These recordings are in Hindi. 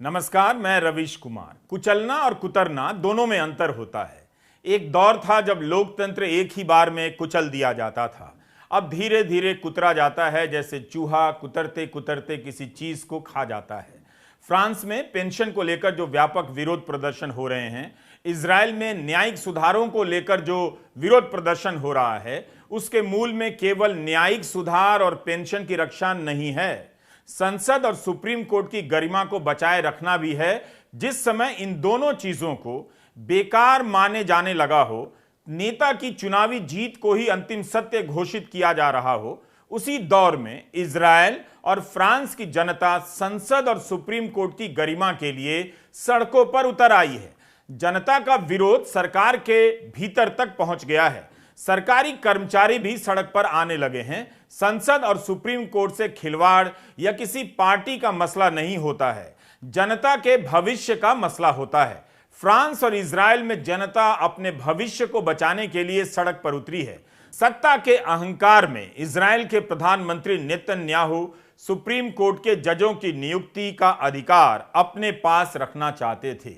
नमस्कार, मैं रवीश कुमार। कुचलना और कुतरना दोनों में अंतर होता है। एक दौर था जब लोकतंत्र एक ही बार में कुचल दिया जाता था। अब धीरे धीरे कुतरा जाता है, जैसे चूहा कुतरते कुतरते किसी चीज को खा जाता है। फ्रांस में पेंशन को लेकर जो व्यापक विरोध प्रदर्शन हो रहे हैं, इजराइल में न्यायिक सुधारों को लेकर जो विरोध प्रदर्शन हो रहा है, उसके मूल में केवल न्यायिक सुधार और पेंशन की रक्षा नहीं है, संसद और सुप्रीम कोर्ट की गरिमा को बचाए रखना भी है। जिस समय इन दोनों चीजों को बेकार माने जाने लगा हो, नेता की चुनावी जीत को ही अंतिम सत्य घोषित किया जा रहा हो, उसी दौर में इजराइल और फ्रांस की जनता संसद और सुप्रीम कोर्ट की गरिमा के लिए सड़कों पर उतर आई है। जनता का विरोध सरकार के भीतर तक पहुंच गया है। सरकारी कर्मचारी भी सड़क पर आने लगे हैं। संसद और सुप्रीम कोर्ट से खिलवाड़ या किसी पार्टी का मसला नहीं होता है, जनता के भविष्य का मसला होता है। फ्रांस और इजराइल में जनता अपने भविष्य को बचाने के लिए सड़क पर उतरी है। सत्ता के अहंकार में इजराइल के प्रधानमंत्री नेतन्याहू सुप्रीम कोर्ट के जजों की नियुक्ति का अधिकार अपने पास रखना चाहते थे,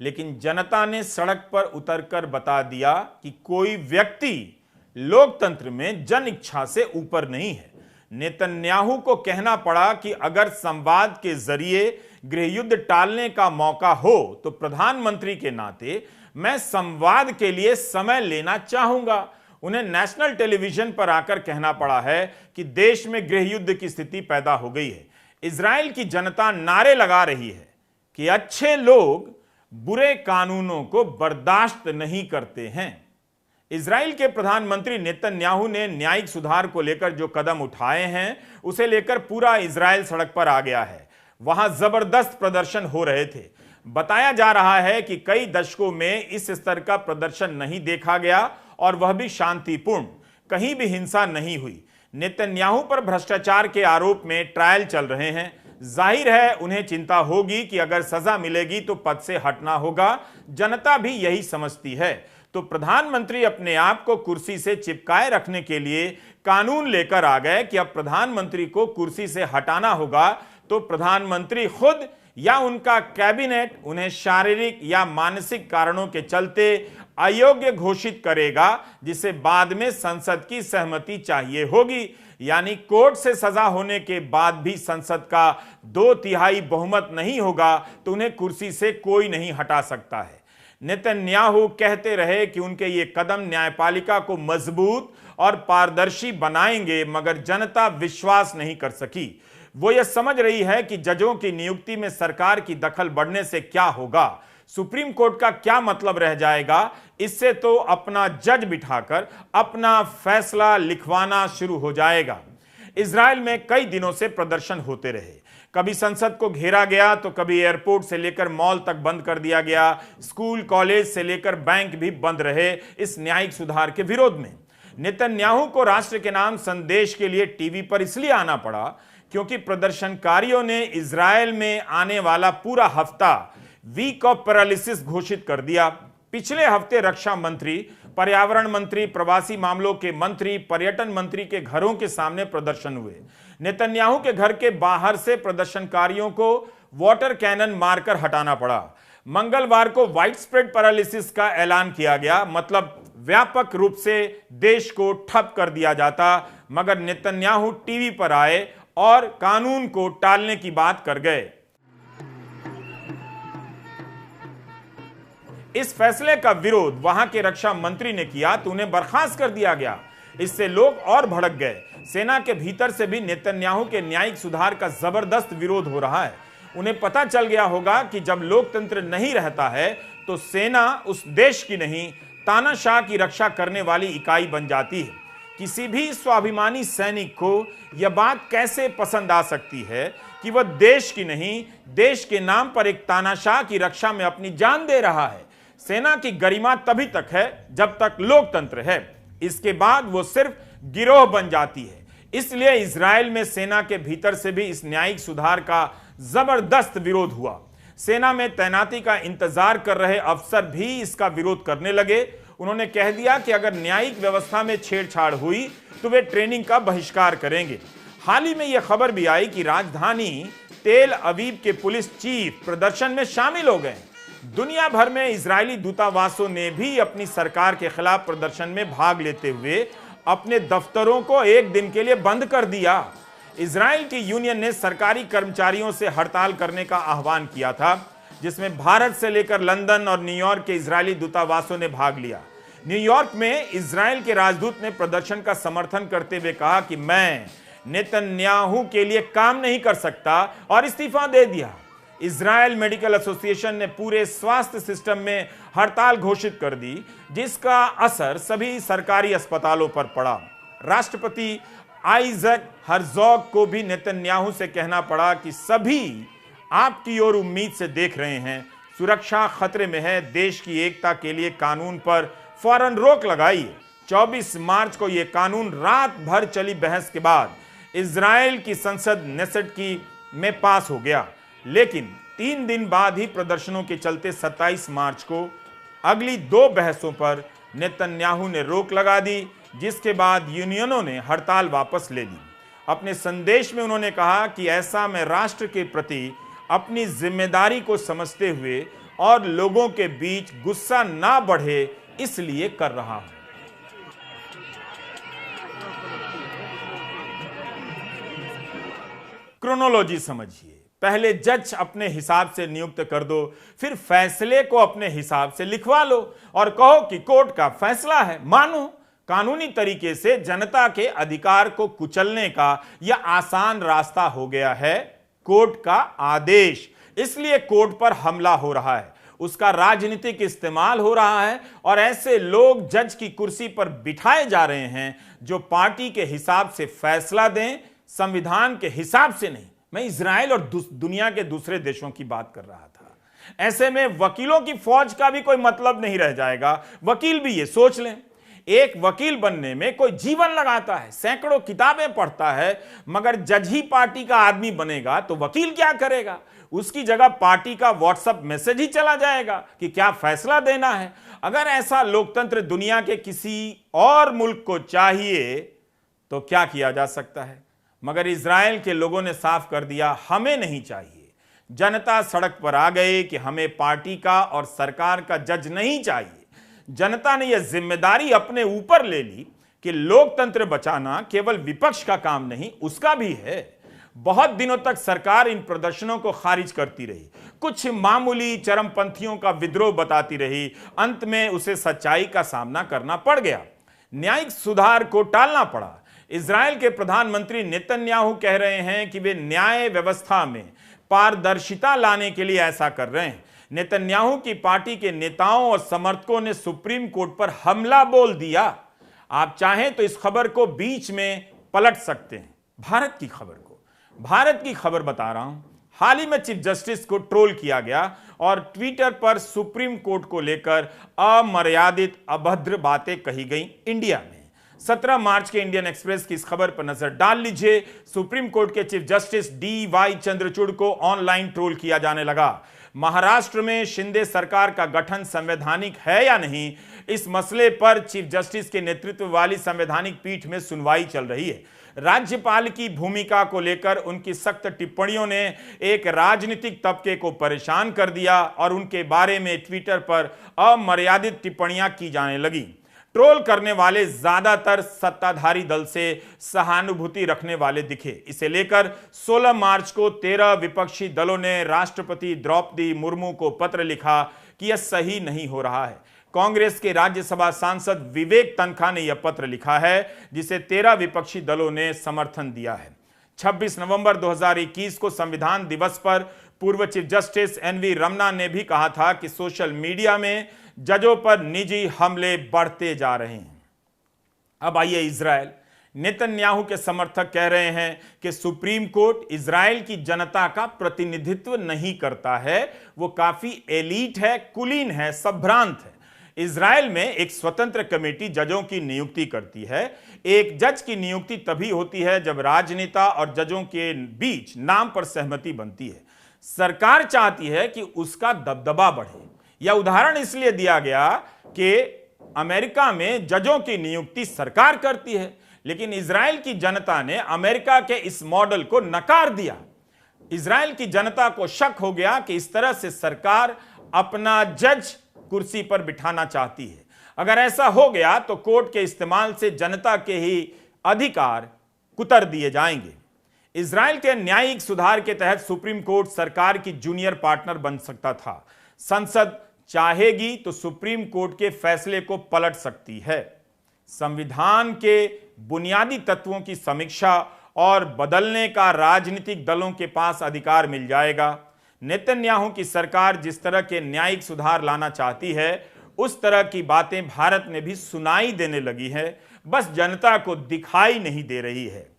लेकिन जनता ने सड़क पर उतरकर बता दिया कि कोई व्यक्ति लोकतंत्र में जन इच्छा से ऊपर नहीं है। नेतन्याहू को कहना पड़ा कि अगर संवाद के जरिए गृहयुद्ध टालने का मौका हो तो प्रधानमंत्री के नाते मैं संवाद के लिए समय लेना चाहूंगा। उन्हें नेशनल टेलीविजन पर आकर कहना पड़ा है कि देश में गृहयुद्ध की स्थिति पैदा हो गई है। इजराइल की जनता नारे लगा रही है कि अच्छे लोग बुरे कानूनों को बर्दाश्त नहीं करते हैं। इजराइल के प्रधानमंत्री नेतन्याहू ने न्यायिक सुधार को लेकर जो कदम उठाए हैं, उसे लेकर पूरा इजराइल सड़क पर आ गया है। वहां जबरदस्त प्रदर्शन हो रहे थे। बताया जा रहा है कि कई दशकों में इस स्तर का प्रदर्शन नहीं देखा गया, और वह भी शांतिपूर्ण। कहीं भी हिंसा नहीं हुई। नेतन्याहू पर भ्रष्टाचार के आरोप में ट्रायल चल रहे हैं। जाहिर है उन्हें चिंता होगी कि अगर सजा मिलेगी तो पद से हटना होगा। जनता भी यही समझती है। तो प्रधानमंत्री अपने आप को कुर्सी से चिपकाए रखने के लिए कानून लेकर आ गए कि अब प्रधानमंत्री को कुर्सी से हटाना होगा तो प्रधानमंत्री खुद या उनका कैबिनेट उन्हें शारीरिक या मानसिक कारणों के चलते अयोग्य घोषित करेगा, जिसे बाद में संसद की सहमति चाहिए होगी। यानी कोर्ट से सजा होने के बाद भी संसद का 2/3 बहुमत नहीं होगा तो उन्हें कुर्सी से कोई नहीं हटा सकता है। नेतन्याहू कहते रहे कि उनके ये कदम न्यायपालिका को मजबूत और पारदर्शी बनाएंगे, मगर जनता विश्वास नहीं कर सकी। वो ये समझ रही है कि जजों की नियुक्ति में सरकार की दखल बढ़ने से क्या होगा, सुप्रीम कोर्ट का क्या मतलब रह जाएगा। इससे तो अपना जज बिठाकर अपना फैसला लिखवाना शुरू हो जाएगा। इजराइल में कई दिनों से प्रदर्शन होते रहे। कभी संसद को घेरा गया तो कभी एयरपोर्ट से लेकर मॉल तक बंद कर दिया गया। स्कूल कॉलेज से लेकर बैंक भी बंद रहे इस न्यायिक सुधार के विरोध में। नेतन्याहू को राष्ट्र के नाम संदेश के लिए टीवी पर इसलिए आना पड़ा क्योंकि प्रदर्शनकारियों ने इजराइल में आने वाला पूरा हफ्ता वीक ऑफ पैरालिसिस घोषित कर दिया। पिछले हफ्ते रक्षा मंत्री, पर्यावरण मंत्री, प्रवासी मामलों के मंत्री, पर्यटन मंत्री के घरों के सामने प्रदर्शन हुए। नेतन्याहू के घर के बाहर से प्रदर्शनकारियों को वाटर कैनन मारकर हटाना पड़ा। मंगलवार को वाइड स्प्रेड पैरालिसिस का ऐलान किया गया, मतलब व्यापक रूप से देश को ठप कर दिया जाता, मगर नेतन्याहू टीवी पर आए और कानून को टालने की बात कर गए। इस फैसले का विरोध वहां के रक्षा मंत्री ने किया तो उन्हें बर्खास्त कर दिया गया। इससे लोग और भड़क गए। सेना के भीतर से भी नेतन्याहू के न्यायिक सुधार का जबरदस्त विरोध हो रहा है। उन्हें पता चल गया होगा कि जब लोकतंत्र नहीं रहता है तो सेना उस देश की नहीं, तानाशाह की रक्षा करने वाली इकाई बन जाती है। किसी भी स्वाभिमानी सैनिक को यह बात कैसे पसंद आ सकती है कि वह देश की नहीं, देश के नाम पर एक तानाशाह की रक्षा में अपनी जान दे रहा है। सेना की गरिमा तभी तक है जब तक लोकतंत्र है, इसके बाद वो सिर्फ गिरोह बन जाती है। इसलिए इजराइल में सेना के भीतर से भी इस न्यायिक सुधार का जबरदस्त विरोध हुआ। सेना में तैनाती का इंतजार कर रहे अफसर भी इसका विरोध करने लगे। उन्होंने कह दिया कि अगर न्यायिक व्यवस्था में छेड़छाड़ हुई तो वे ट्रेनिंग का बहिष्कार करेंगे। हाल ही में यह खबर भी आई कि राजधानी तेल अवीव के पुलिस चीफ प्रदर्शन में शामिल हो गए। दुनिया भर में इजरायली दूतावासों ने भी अपनी सरकार के खिलाफ प्रदर्शन में भाग लेते हुए अपने दफ्तरों को एक दिन के लिए बंद कर दिया। इजराइल की यूनियन ने सरकारी कर्मचारियों से हड़ताल करने का आह्वान किया था, जिसमें भारत से लेकर लंदन और न्यूयॉर्क के इजरायली दूतावासों ने भाग लिया। न्यूयॉर्क में इजराइल के राजदूत ने प्रदर्शन का समर्थन करते हुए कहा कि मैं नेतन्याहू के लिए काम नहीं कर सकता और इस्तीफा दे दिया। इजराइल मेडिकल एसोसिएशन ने पूरे स्वास्थ्य सिस्टम में हड़ताल घोषित कर दी, जिसका असर सभी सरकारी अस्पतालों पर पड़ा। राष्ट्रपति आइजक हर्जोग को भी नेतन्याहू से कहना पड़ा कि सभी आपकी ओर उम्मीद से देख रहे हैं, सुरक्षा खतरे में है, देश की एकता के लिए कानून पर फौरन रोक लगाइए। 24 मार्च को यह कानून रात भर चली बहस के बाद इजराइल की संसद नेसेट में पास हो गया, लेकिन 3 दिन बाद ही प्रदर्शनों के चलते 27 मार्च को अगली 2 बहसों पर नेतन्याहू ने रोक लगा दी, जिसके बाद यूनियनों ने हड़ताल वापस ले ली। अपने संदेश में उन्होंने कहा कि ऐसा मैं राष्ट्र के प्रति अपनी जिम्मेदारी को समझते हुए और लोगों के बीच गुस्सा ना बढ़े इसलिए कर रहा हूं। क्रोनोलॉजी समझिए। पहले जज अपने हिसाब से नियुक्त कर दो, फिर फैसले को अपने हिसाब से लिखवा लो और कहो कि कोर्ट का फैसला है, मानो। कानूनी तरीके से जनता के अधिकार को कुचलने का यह आसान रास्ता हो गया है कोर्ट का आदेश। इसलिए कोर्ट पर हमला हो रहा है, उसका राजनीतिक इस्तेमाल हो रहा है और ऐसे लोग जज की कुर्सी पर बिठाए जा रहे हैं जो पार्टी के हिसाब से फैसला दें, संविधान के हिसाब से नहीं। मैं इजराइल और दुनिया के दूसरे देशों की बात कर रहा था। ऐसे में वकीलों की फौज का भी कोई मतलब नहीं रह जाएगा। वकील भी ये सोच लें, एक वकील बनने में कोई जीवन लगाता है, सैकड़ों किताबें पढ़ता है, मगर जज ही पार्टी का आदमी बनेगा तो वकील क्या करेगा? उसकी जगह पार्टी का व्हाट्सएप मैसेज ही चला जाएगा कि क्या फैसला देना है। अगर ऐसा लोकतंत्र दुनिया के किसी और मुल्क को चाहिए तो क्या किया जा सकता है? मगर इजराइल के लोगों ने साफ कर दिया, हमें नहीं चाहिए। जनता सड़क पर आ गई कि हमें पार्टी का और सरकार का जज नहीं चाहिए। जनता ने यह जिम्मेदारी अपने ऊपर ले ली कि लोकतंत्र बचाना केवल विपक्ष का काम नहीं, उसका भी है। बहुत दिनों तक सरकार इन प्रदर्शनों को खारिज करती रही, कुछ मामूली चरमपंथियों का विद्रोह बताती रही। अंत में उसे सच्चाई का सामना करना पड़ गया, न्यायिक सुधार को टालना पड़ा। इजराइल के प्रधानमंत्री नेतन्याहू कह रहे हैं कि वे न्याय व्यवस्था में पारदर्शिता लाने के लिए ऐसा कर रहे हैं। नेतन्याहू की पार्टी के नेताओं और समर्थकों ने सुप्रीम कोर्ट पर हमला बोल दिया। आप चाहें तो इस खबर को बीच में पलट सकते हैं। भारत की खबर बता रहा हूं। हाल ही में चीफ जस्टिस को ट्रोल किया गया और ट्विटर पर सुप्रीम कोर्ट को लेकर अमर्यादित अभद्र बातें कही गई इंडिया में। 17 मार्च के इंडियन एक्सप्रेस की इस खबर पर नजर डाल लीजिए। सुप्रीम कोर्ट के चीफ जस्टिस DY चंद्रचूड़ को ऑनलाइन ट्रोल किया जाने लगा। महाराष्ट्र में शिंदे सरकार का गठन संवैधानिक है या नहीं, इस मसले पर चीफ जस्टिस के नेतृत्व वाली संवैधानिक पीठ में सुनवाई चल रही है। राज्यपाल की भूमिका को लेकर उनकी सख्त टिप्पणियों ने एक राजनीतिक तबके को परेशान कर दिया और उनके बारे में ट्विटर पर अमर्यादित टिप्पणियां की जाने लगी। ट्रोल करने वाले ज्यादातर सत्ताधारी दल से सहानुभूति रखने वाले दिखे। इसे लेकर 16 मार्च को 13 विपक्षी दलों ने राष्ट्रपति द्रौपदी मुर्मू को पत्र लिखा कि यह सही नहीं हो रहा है। कांग्रेस के राज्यसभा सांसद विवेक तन्खा ने यह पत्र लिखा है, जिसे 13 विपक्षी दलों ने समर्थन दिया है। 26 नवंबर 2021 को संविधान दिवस पर पूर्व चीफ जस्टिस NV रमना ने भी कहा था कि सोशल मीडिया में जजों पर निजी हमले बढ़ते जा रहे हैं। अब आइए इजराइल। नेतन्याहू के समर्थक कह रहे हैं कि सुप्रीम कोर्ट इजराइल की जनता का प्रतिनिधित्व नहीं करता है, वो काफी एलीट है, कुलीन है, संभ्रांत है। इजराइल में एक स्वतंत्र कमेटी जजों की नियुक्ति करती है। एक जज की नियुक्ति तभी होती है जब राजनेता और जजों के बीच नाम पर सहमति बनती है। सरकार चाहती है कि उसका दबदबा बढ़े। यह उदाहरण इसलिए दिया गया कि अमेरिका में जजों की नियुक्ति सरकार करती है, लेकिन इजराइल की जनता ने अमेरिका के इस मॉडल को नकार दिया। इजराइल की जनता को शक हो गया कि इस तरह से सरकार अपना जज कुर्सी पर बिठाना चाहती है। अगर ऐसा हो गया तो कोर्ट के इस्तेमाल से जनता के ही अधिकार कुतर दिए जाएंगे। इजराइल के न्यायिक सुधार के तहत सुप्रीम कोर्ट सरकार की जूनियर पार्टनर बन सकता था। संसद चाहेगी तो सुप्रीम कोर्ट के फैसले को पलट सकती है। संविधान के बुनियादी तत्वों की समीक्षा और बदलने का राजनीतिक दलों के पास अधिकार मिल जाएगा। नेतन्याहू की सरकार जिस तरह के न्यायिक सुधार लाना चाहती है, उस तरह की बातें भारत में भी सुनाई देने लगी है, बस जनता को दिखाई नहीं दे रही है।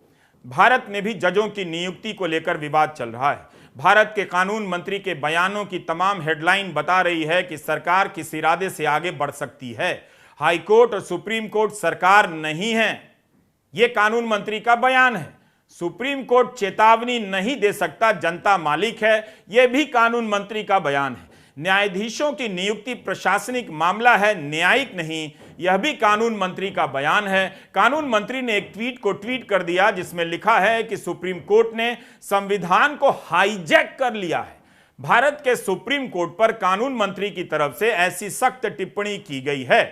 भारत में भी जजों की नियुक्ति को लेकर विवाद चल रहा है। भारत के कानून मंत्री के बयानों की तमाम हेडलाइन बता रही है कि सरकार किस इरादे से आगे बढ़ सकती है। हाई कोर्ट और सुप्रीम कोर्ट सरकार नहीं है, यह कानून मंत्री का बयान है। सुप्रीम कोर्ट चेतावनी नहीं दे सकता, जनता मालिक है, यह भी कानून मंत्री का बयान है। न्यायाधीशों की नियुक्ति प्रशासनिक मामला है, न्यायिक नहीं, यह भी कानून मंत्री का बयान है। कानून मंत्री ने एक ट्वीट को ट्वीट कर दिया जिसमें लिखा है कि सुप्रीम कोर्ट ने संविधान को हाईजैक कर लिया है। भारत के सुप्रीम कोर्ट पर कानून मंत्री की तरफ से ऐसी सख्त टिप्पणी की गई है।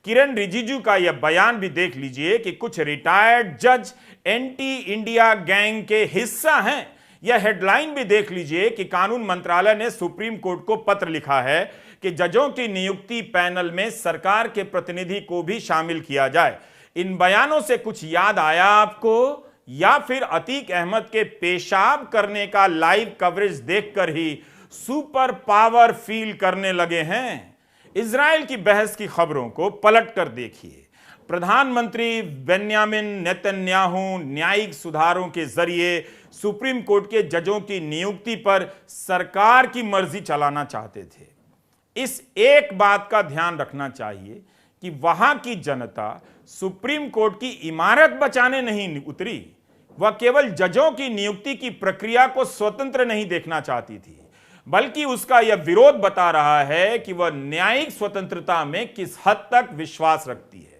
किरण रिजिजू का यह बयान भी देख लीजिए कि कुछ रिटायर्ड जज एंटी इंडिया गैंग के हिस्सा हैं। यह हेडलाइन भी देख लीजिए कि कानून मंत्रालय ने सुप्रीम कोर्ट को पत्र लिखा है कि जजों की नियुक्ति पैनल में सरकार के प्रतिनिधि को भी शामिल किया जाए। इन बयानों से कुछ याद आया आपको, या फिर अतीक अहमद के पेशाब करने का लाइव कवरेज देखकर ही सुपर पावर फील करने लगे हैं? इजराइल की बहस की खबरों को पलट कर देखिए। प्रधानमंत्री बेन्यामिन नेतन्याहू न्यायिक सुधारों के जरिए सुप्रीम कोर्ट के जजों की नियुक्ति पर सरकार की मर्जी चलाना चाहते थे। इस एक बात का ध्यान रखना चाहिए कि वहां की जनता सुप्रीम कोर्ट की इमारत बचाने नहीं उतरी, वह केवल जजों की नियुक्ति की प्रक्रिया को स्वतंत्र नहीं देखना चाहती थी, बल्कि उसका यह विरोध बता रहा है कि वह न्यायिक स्वतंत्रता में किस हद तक विश्वास रखती है।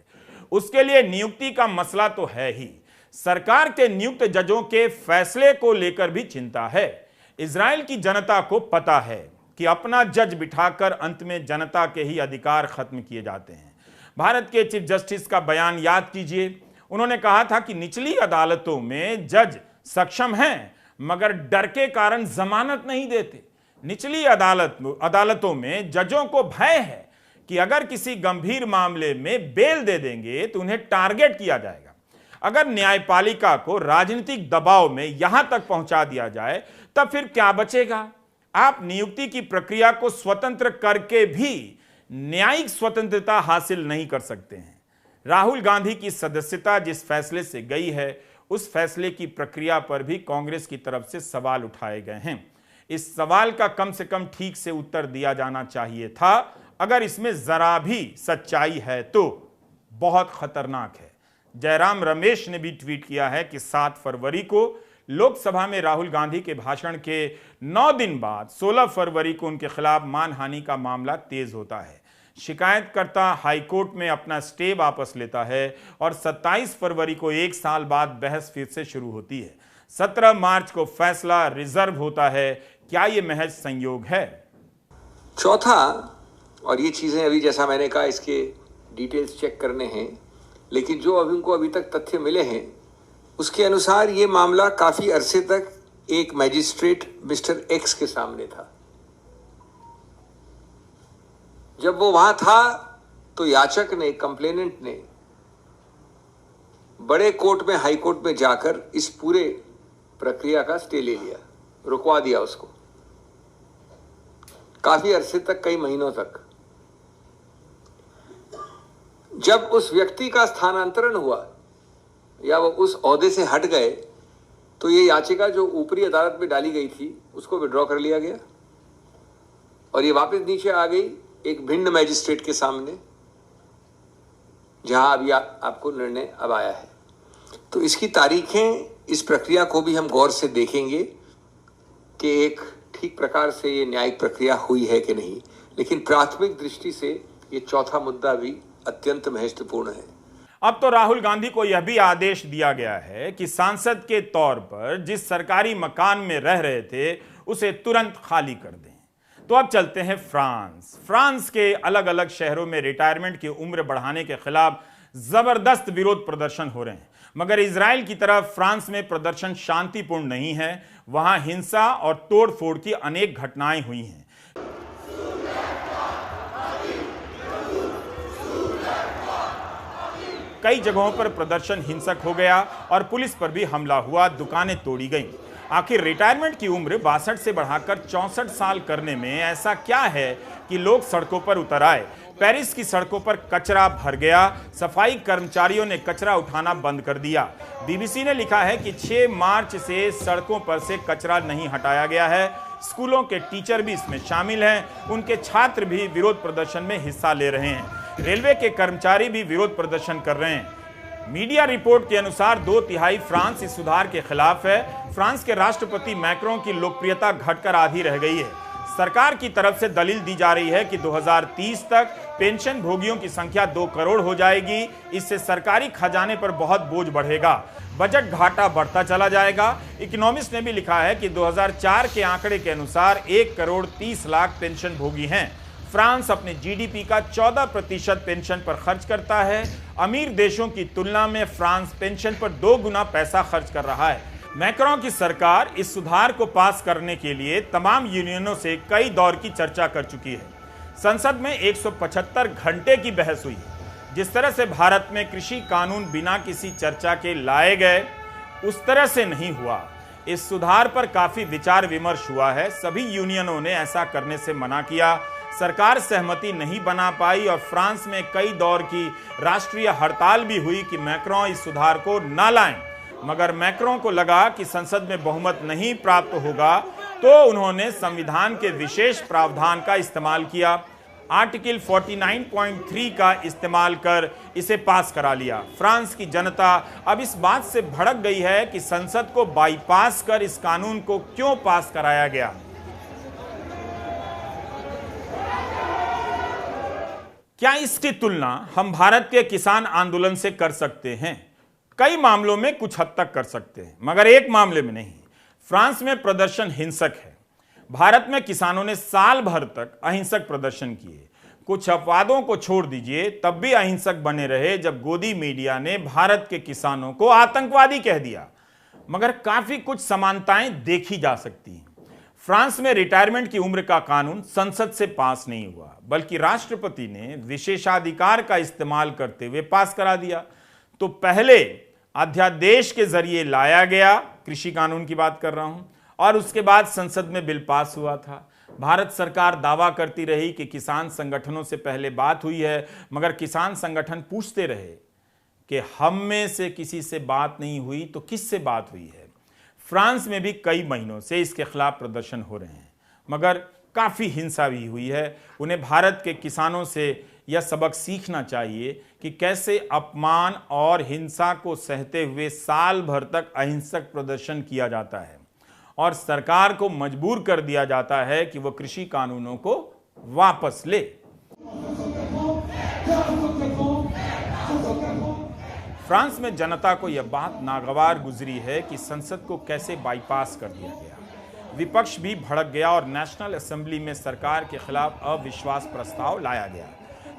उसके लिए नियुक्ति का मसला तो है ही, सरकार के नियुक्त जजों के फैसले को लेकर भी चिंता है। इजराइल की जनता को पता है कि अपना जज बिठाकर अंत में जनता के ही अधिकार खत्म किए जाते हैं। भारत के चीफ जस्टिस का बयान याद कीजिए। उन्होंने कहा था कि निचली अदालतों में जज सक्षम हैं, मगर डर के कारण जमानत नहीं देते। निचली अदालतों में जजों को भय है कि अगर किसी गंभीर मामले में बेल दे देंगे तो उन्हें टारगेट किया जाएगा। अगर न्यायपालिका को राजनीतिक दबाव में यहां तक पहुंचा दिया जाए तब फिर क्या बचेगा? आप नियुक्ति की प्रक्रिया को स्वतंत्र करके भी न्यायिक स्वतंत्रता हासिल नहीं कर सकते हैं। राहुल गांधी की सदस्यता जिस फैसले से गई है, उस फैसले की प्रक्रिया पर भी कांग्रेस की तरफ से सवाल उठाए गए हैं। इस सवाल का कम से कम ठीक से उत्तर दिया जाना चाहिए था। अगर इसमें जरा भी सच्चाई है तो बहुत खतरनाक है। जयराम रमेश ने भी ट्वीट किया है कि 7 फरवरी को लोकसभा में राहुल गांधी के भाषण के 9 दिन बाद 16 फरवरी को उनके खिलाफ मानहानि का मामला तेज होता है। शिकायतकर्ता हाईकोर्ट में अपना स्टे वापस लेता है और 27 फरवरी को 1 साल बाद बहस फिर से शुरू होती है। 17 मार्च को फैसला रिजर्व होता है। क्या यह महज संयोग है? चौथा, और ये चीज़ें अभी जैसा मैंने कहा इसके डिटेल्स चेक करने हैं, लेकिन जो उनको अभी तक तथ्य मिले हैं उसके अनुसार ये मामला काफ़ी अरसे तक एक मैजिस्ट्रेट मिस्टर एक्स के सामने था। जब वो वहाँ था तो याचक ने, कंप्लेनेंट ने बड़े कोर्ट में, हाई कोर्ट में जाकर इस पूरे प्रक्रिया का स्टे ले लिया, रुकवा दिया उसको काफ़ी अरसे तक, कई महीनों तक। जब उस व्यक्ति का स्थानांतरण हुआ या वो उस ओहदे से हट गए तो ये याचिका जो ऊपरी अदालत में डाली गई थी उसको विड्रॉ कर लिया गया और ये वापस नीचे आ गई एक भिन्न मैजिस्ट्रेट के सामने, जहां अभी आपको निर्णय अब आया है। तो इसकी तारीखें, इस प्रक्रिया को भी हम गौर से देखेंगे कि एक ठीक प्रकार से ये न्यायिक प्रक्रिया हुई है कि नहीं। लेकिन प्राथमिक दृष्टि से ये चौथा मुद्दा भी अत्यंत महत्वपूर्ण है। अब तो राहुल गांधी को यह भी आदेश दिया गया है कि सांसद के तौर पर जिस सरकारी मकान में रह रहे थे उसे तुरंत खाली कर दें। तो अब चलते हैं फ्रांस के अलग अलग शहरों में रिटायरमेंट की उम्र बढ़ाने के खिलाफ जबरदस्त विरोध प्रदर्शन हो रहे हैं, मगर इजराइल की तरफ फ्रांस में प्रदर्शन शांतिपूर्ण नहीं है। वहां हिंसा और तोड़फोड़ की अनेक घटनाएं हुई हैं। कई जगहों पर प्रदर्शन हिंसक हो गया और पुलिस पर भी हमला हुआ, दुकानें तोड़ी गईं। आखिर रिटायरमेंट की उम्र 62 से बढ़ाकर 64 साल करने में ऐसा क्या है कि लोग सड़कों पर उतर आए? पेरिस की सड़कों पर कचरा भर गया, सफाई कर्मचारियों ने कचरा उठाना बंद कर दिया। बीबीसी ने लिखा है कि 6 मार्च से सड़कों पर से कचरा नहीं हटाया गया है। स्कूलों के टीचर भी इसमें शामिल हैं, उनके छात्र भी विरोध प्रदर्शन में हिस्सा ले रहे हैं। रेलवे के कर्मचारी भी विरोध प्रदर्शन कर रहे हैं। मीडिया रिपोर्ट के अनुसार 2/3 फ्रांस इस सुधार के खिलाफ है। फ्रांस के राष्ट्रपति मैक्रों की लोकप्रियता घटकर आधी रह गई है। सरकार की तरफ से दलील दी जा रही है कि 2030 तक पेंशन भोगियों की संख्या 2 करोड़ हो जाएगी। इससे सरकारी खजाने पर बहुत बोझ बढ़ेगा, बजट घाटा बढ़ता चला जाएगा। इकोनॉमिस्ट ने भी लिखा है कि 2004 के आंकड़े के अनुसार 1 करोड़ 30 लाख पेंशन भोगी हैं। फ्रांस अपने जीडीपी का 14% पेंशन पर खर्च करता है। अमीर देशों की तुलना में फ्रांस पेंशन पर 2 गुना पैसा खर्च कर रहा है। मैक्रों की सरकार इस सुधार को पास करने के लिए तमाम यूनियनों से कई दौर की चर्चा कर चुकी है। संसद में 175 घंटे की बहस हुई। जिस तरह से भारत में कृषि कानून बिना किसी चर्चा के लाए गए, उस तरह से नहीं हुआ। इस सुधार पर काफी विचार विमर्श हुआ है। सभी यूनियनों ने ऐसा करने से मना किया। सरकार सहमति नहीं बना पाई और फ्रांस में कई दौर की राष्ट्रीय हड़ताल भी हुई कि मैक्रों इस सुधार को ना लाएं। मगर मैक्रों को लगा कि संसद में बहुमत नहीं प्राप्त होगा, तो उन्होंने संविधान के विशेष प्रावधान का इस्तेमाल किया। आर्टिकल 49.3 का इस्तेमाल कर इसे पास करा लिया। फ्रांस की जनता अब इस बात से भड़क गई है कि संसद को बाईपास कर इस कानून को क्यों पास कराया गया। क्या इसकी तुलना हम भारत के किसान आंदोलन से कर सकते हैं? कई मामलों में कुछ हद तक कर सकते हैं, मगर एक मामले में नहीं। फ्रांस में प्रदर्शन हिंसक है। भारत में किसानों ने साल भर तक अहिंसक प्रदर्शन किए। कुछ अपवादों को छोड़ दीजिए, तब भी अहिंसक बने रहे जब गोदी मीडिया ने भारत के किसानों को आतंकवादी कह दिया। मगर काफी कुछ समानताएं देखी जा सकती हैं। फ्रांस में रिटायरमेंट की उम्र का कानून संसद से पास नहीं हुआ, बल्कि राष्ट्रपति ने विशेषाधिकार का इस्तेमाल करते हुए पास करा दिया। तो पहले अध्यादेश के जरिए लाया गया, कृषि कानून की बात कर रहा हूं, और उसके बाद संसद में बिल पास हुआ था। भारत सरकार दावा करती रही कि किसान संगठनों से पहले बात हुई है, मगर किसान संगठन पूछते रहे कि हम में से किसी से बात नहीं हुई तो किससे बात हुई है। फ्रांस में भी कई महीनों से इसके खिलाफ प्रदर्शन हो रहे हैं, मगर काफ़ी हिंसा भी हुई है। उन्हें भारत के किसानों से यह सबक सीखना चाहिए कि कैसे अपमान और हिंसा को सहते हुए साल भर तक अहिंसक प्रदर्शन किया जाता है और सरकार को मजबूर कर दिया जाता है कि वह कृषि कानूनों को वापस ले। फ्रांस में जनता को यह बात नागवार गुजरी है कि संसद को कैसे बाईपास कर दिया गया। विपक्ष भी भड़क गया और नेशनल असेंबली में सरकार के खिलाफ अविश्वास प्रस्ताव लाया गया।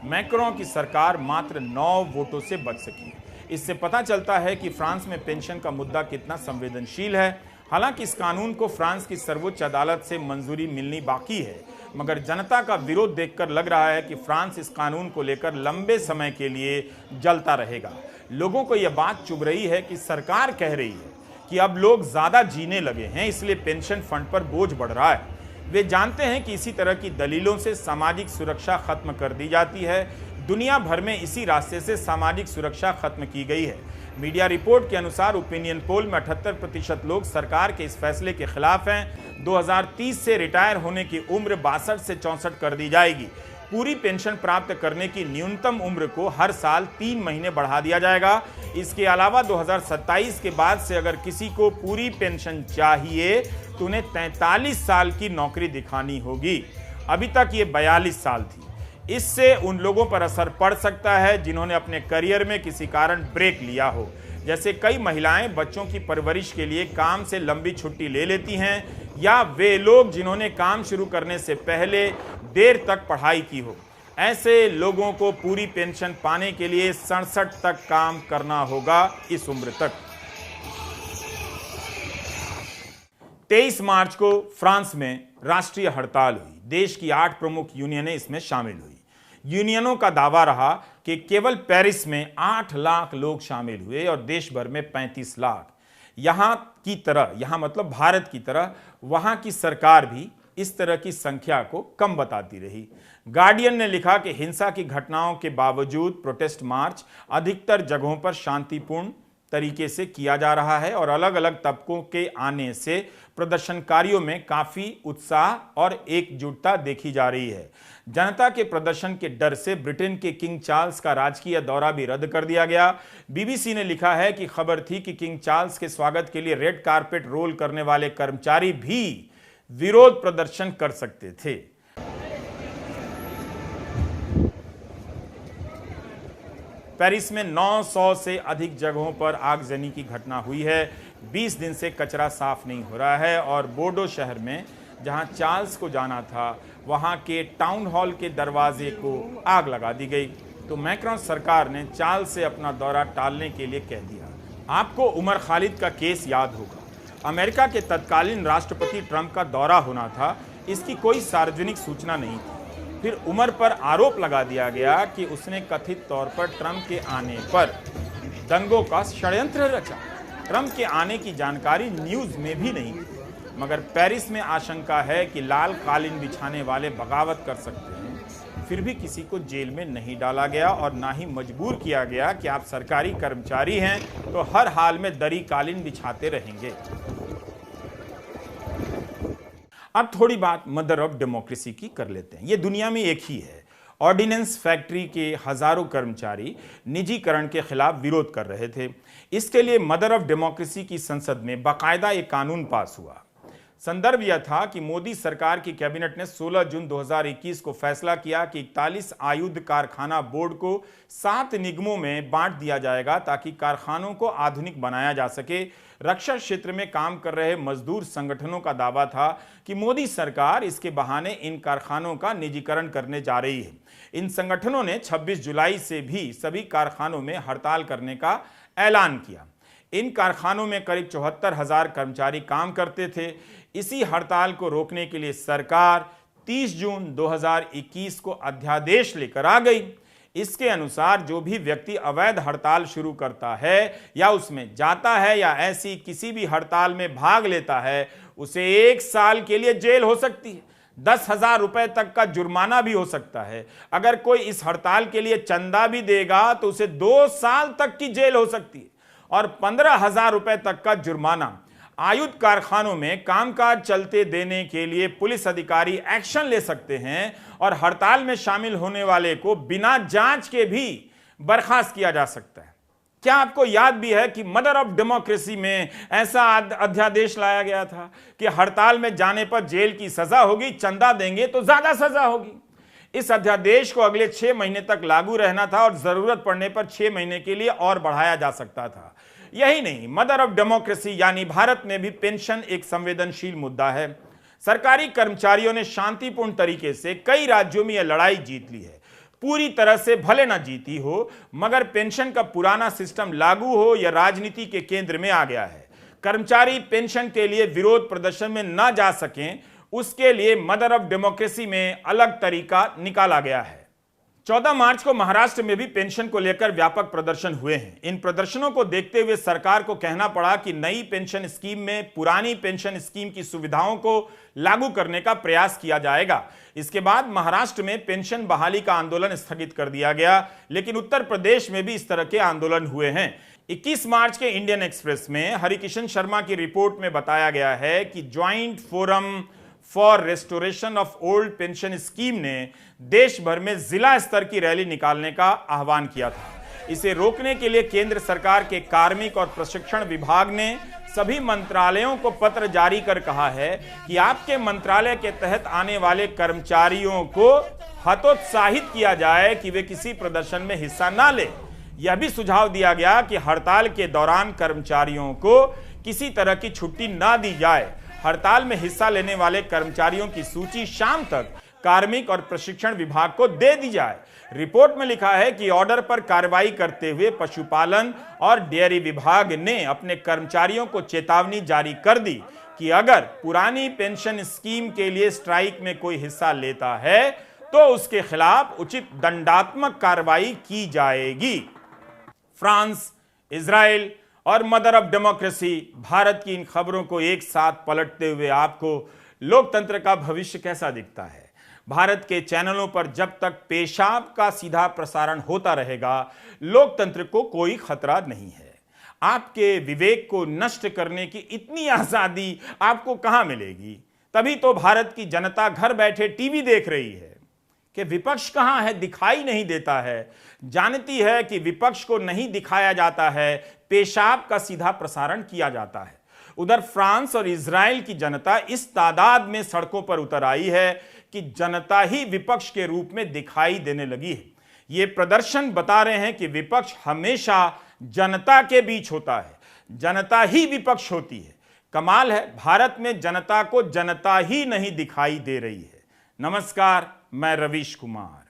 मैक्रों की सरकार मात्र 9 वोटों से बच सकी। इससे पता चलता है कि फ्रांस में पेंशन का मुद्दा कितना संवेदनशील है। हालांकि इस कानून को फ्रांस की सर्वोच्च अदालत से मंजूरी मिलनी बाकी है, मगर जनता का विरोध देखकर लग रहा है कि फ्रांस इस कानून को लेकर लंबे समय के लिए जलता रहेगा। लोगों को यह बात चुभ रही है कि सरकार कह रही है कि अब लोग ज्यादा जीने लगे हैं, इसलिए पेंशन फंड पर बोझ बढ़ रहा है। वे जानते हैं कि इसी तरह की दलीलों से सामाजिक सुरक्षा खत्म कर दी जाती है। दुनिया भर में इसी रास्ते से सामाजिक सुरक्षा खत्म की गई है। मीडिया रिपोर्ट के अनुसार ओपिनियन पोल में 78% लोग सरकार के इस फैसले के खिलाफ हैं। 2030 से रिटायर होने की उम्र 62 से 64 कर दी जाएगी। पूरी पेंशन प्राप्त करने की न्यूनतम उम्र को हर साल 3 महीने बढ़ा दिया जाएगा। इसके अलावा 2027 के बाद से अगर किसी को पूरी पेंशन चाहिए तो उन्हें 43 साल की नौकरी दिखानी होगी। अभी तक ये 42 साल थी। इससे उन लोगों पर असर पड़ सकता है जिन्होंने अपने करियर में किसी कारण ब्रेक लिया हो। जैसे कई महिलाएं बच्चों की परवरिश के लिए काम से लंबी छुट्टी ले लेती हैं, या वे लोग जिन्होंने काम शुरू करने से पहले देर तक पढ़ाई की हो। ऐसे लोगों को पूरी पेंशन पाने के लिए 67 तक काम करना होगा इस उम्र तक। 23 मार्च को फ्रांस में राष्ट्रीय हड़ताल हुई। देश की 8 प्रमुख यूनियनें इसमें शामिल हुई। यूनियनों का दावा रहा कि केवल पेरिस में 8 लाख लोग शामिल हुए और देश भर में 35 लाख। यहां मतलब भारत की तरह वहां की सरकार भी इस तरह की संख्या को कम बताती रही। गार्डियन ने लिखा कि हिंसा की घटनाओं के बावजूद प्रोटेस्ट मार्च अधिकतर जगहों पर शांतिपूर्ण तरीके से किया जा रहा है और अलग अलग तबकों के आने से प्रदर्शनकारियों में काफी उत्साह और एकजुटता देखी जा रही है। जनता के प्रदर्शन के डर से ब्रिटेन के किंग चार्ल्स का राजकीय दौरा भी रद्द कर दिया गया। बीबीसी ने लिखा है कि खबर थी कि किंग चार्ल्स के स्वागत के लिए रेड कारपेट रोल करने वाले कर्मचारी भी विरोध प्रदर्शन कर सकते थे। पेरिस में 900 से अधिक जगहों पर आगजनी की घटना हुई है। 20 दिन से कचरा साफ नहीं हो रहा है और बोर्डो शहर में जहां चार्ल्स को जाना था वहां के टाउन हॉल के दरवाजे को आग लगा दी गई। तो मैक्रोन सरकार ने चार्ल्स से अपना दौरा टालने के लिए कह दिया। आपको उमर खालिद का केस याद होगा। अमेरिका के तत्कालीन राष्ट्रपति ट्रंप का दौरा होना था, इसकी कोई सार्वजनिक सूचना नहीं थी। फिर उमर पर आरोप लगा दिया गया कि उसने कथित तौर पर ट्रंप के आने पर दंगों का षड्यंत्र रचा। ट्रंप के आने की जानकारी न्यूज़ में भी नहीं थी। मगर पेरिस में आशंका है कि लाल कालीन बिछाने वाले बगावत कर सकते हैं। फिर भी किसी को जेल में नहीं डाला गया और ना ही मजबूर किया गया कि आप सरकारी कर्मचारी हैं तो हर हाल में दरी कालीन बिछाते रहेंगे। अब थोड़ी बात मदर ऑफ डेमोक्रेसी की कर लेते हैं। ये दुनिया में एक ही है। ऑर्डिनेंस फैक्ट्री के हजारों कर्मचारी निजीकरण के खिलाफ विरोध कर रहे थे। इसके लिए मदर ऑफ डेमोक्रेसी की संसद में बाकायदा एक कानून पास हुआ। संदर्भ यह था कि मोदी सरकार की कैबिनेट ने 16 जून 2021 को फैसला किया कि 41 आयुध कारखाना बोर्ड को 7 निगमों में बांट दिया जाएगा ताकि कारखानों को आधुनिक बनाया जा सके। रक्षा क्षेत्र में काम कर रहे मजदूर संगठनों का दावा था कि मोदी सरकार इसके बहाने इन कारखानों का निजीकरण करने जा रही है। इन संगठनों ने 26 जुलाई से भी सभी कारखानों में हड़ताल करने का ऐलान किया। इन कारखानों में करीब 74,000 कर्मचारी काम करते थे। इसी हड़ताल को रोकने के लिए सरकार 30 जून 2021 को अध्यादेश लेकर आ गई। इसके अनुसार जो भी व्यक्ति अवैध हड़ताल शुरू करता है या उसमें जाता है या ऐसी किसी भी हड़ताल में भाग लेता है उसे 1 साल के लिए जेल हो सकती है। 10,000 रुपए तक का जुर्माना भी हो सकता है। अगर कोई इस हड़ताल के लिए चंदा भी देगा तो उसे 2 साल तक की जेल हो सकती है और 15,000 रुपए तक का जुर्माना। आयुध कारखानों में कामकाज चलते देने के लिए पुलिस अधिकारी एक्शन ले सकते हैं और हड़ताल में शामिल होने वाले को बिना जांच के भी बर्खास्त किया जा सकता है। क्या आपको याद भी है कि मदर ऑफ डेमोक्रेसी में ऐसा अध्यादेश लाया गया था कि हड़ताल में जाने पर जेल की सजा होगी, चंदा देंगे तो ज्यादा सजा होगी। इस अध्यादेश को अगले 6 महीने तक लागू रहना था और जरूरत पड़ने पर 6 महीने के लिए और बढ़ाया जा सकता था। यही नहीं, मदर ऑफ डेमोक्रेसी यानी भारत में भी पेंशन एक संवेदनशील मुद्दा है। सरकारी कर्मचारियों ने शांतिपूर्ण तरीके से कई राज्यों में यह लड़ाई जीत ली है। पूरी तरह से भले ना जीती हो, मगर पेंशन का पुराना सिस्टम लागू हो यह राजनीति के केंद्र में आ गया है। कर्मचारी पेंशन के लिए विरोध प्रदर्शन में न जा सकें, उसके लिए मदर ऑफ डेमोक्रेसी में अलग तरीका निकाला गया है। 14 मार्च को महाराष्ट्र में भी पेंशन को लेकर व्यापक प्रदर्शन हुए हैं। इन प्रदर्शनों को देखते हुए सरकार को कहना पड़ा कि नई पेंशन स्कीम में पुरानी पेंशन स्कीम की सुविधाओं को लागू करने का प्रयास किया जाएगा। इसके बाद महाराष्ट्र में पेंशन बहाली का आंदोलन स्थगित कर दिया गया, लेकिन उत्तर प्रदेश में भी इस तरह के आंदोलन हुए हैं। 21 मार्च के इंडियन एक्सप्रेस में हरिकिशन शर्मा की रिपोर्ट में बताया गया है कि joint forum for restoration of old pension scheme ने देश भर में जिला स्तर की रैली निकालने का आह्वान किया था। इसे रोकने के लिए केंद्र सरकार के कार्मिक और प्रशिक्षण विभाग ने सभी मंत्रालयों को पत्र जारी कर कहा है कि आपके मंत्रालय के तहत आने वाले कर्मचारियों को हतोत्साहित किया जाए कि वे किसी प्रदर्शन में हिस्सा ना ले। यह भी सुझाव दिया गया कि हड़ताल के दौरान कर्मचारियों को किसी तरह की छुट्टी ना दी जाए। हड़ताल में हिस्सा लेने वाले कर्मचारियों की सूची शाम तक कार्मिक और प्रशिक्षण विभाग को दे दी जाए। रिपोर्ट में लिखा है कि ऑर्डर पर कार्रवाई करते हुए पशुपालन और डेयरी विभाग ने अपने कर्मचारियों को चेतावनी जारी कर दी कि अगर पुरानी पेंशन स्कीम के लिए स्ट्राइक में कोई हिस्सा लेता है तो उसके खिलाफ उचित दंडात्मक कार्रवाई की जाएगी। फ्रांस, इजराइल और मदर ऑफ डेमोक्रेसी, भारत की इन खबरों को एक साथ पलटते हुए आपको लोकतंत्र का भविष्य कैसा दिखता है? भारत के चैनलों पर जब तक पेशाब का सीधा प्रसारण होता रहेगा, लोकतंत्र को कोई खतरा नहीं है। आपके विवेक को नष्ट करने की इतनी आजादी आपको कहां मिलेगी? तभी तो भारत की जनता घर बैठे टीवी देख रही है कि विपक्ष कहां है, दिखाई नहीं देता है। जानती है कि विपक्ष को नहीं दिखाया जाता है, पेशाब का सीधा प्रसारण किया जाता है। उधर फ्रांस और इजराइल की जनता इस तादाद में सड़कों पर उतर आई है कि जनता ही विपक्ष के रूप में दिखाई देने लगी है। ये प्रदर्शन बता रहे हैं कि विपक्ष हमेशा जनता के बीच होता है, जनता ही विपक्ष होती है। कमाल है, भारत में जनता को जनता ही नहीं दिखाई दे रही है। नमस्कार, मैं रवीश कुमार।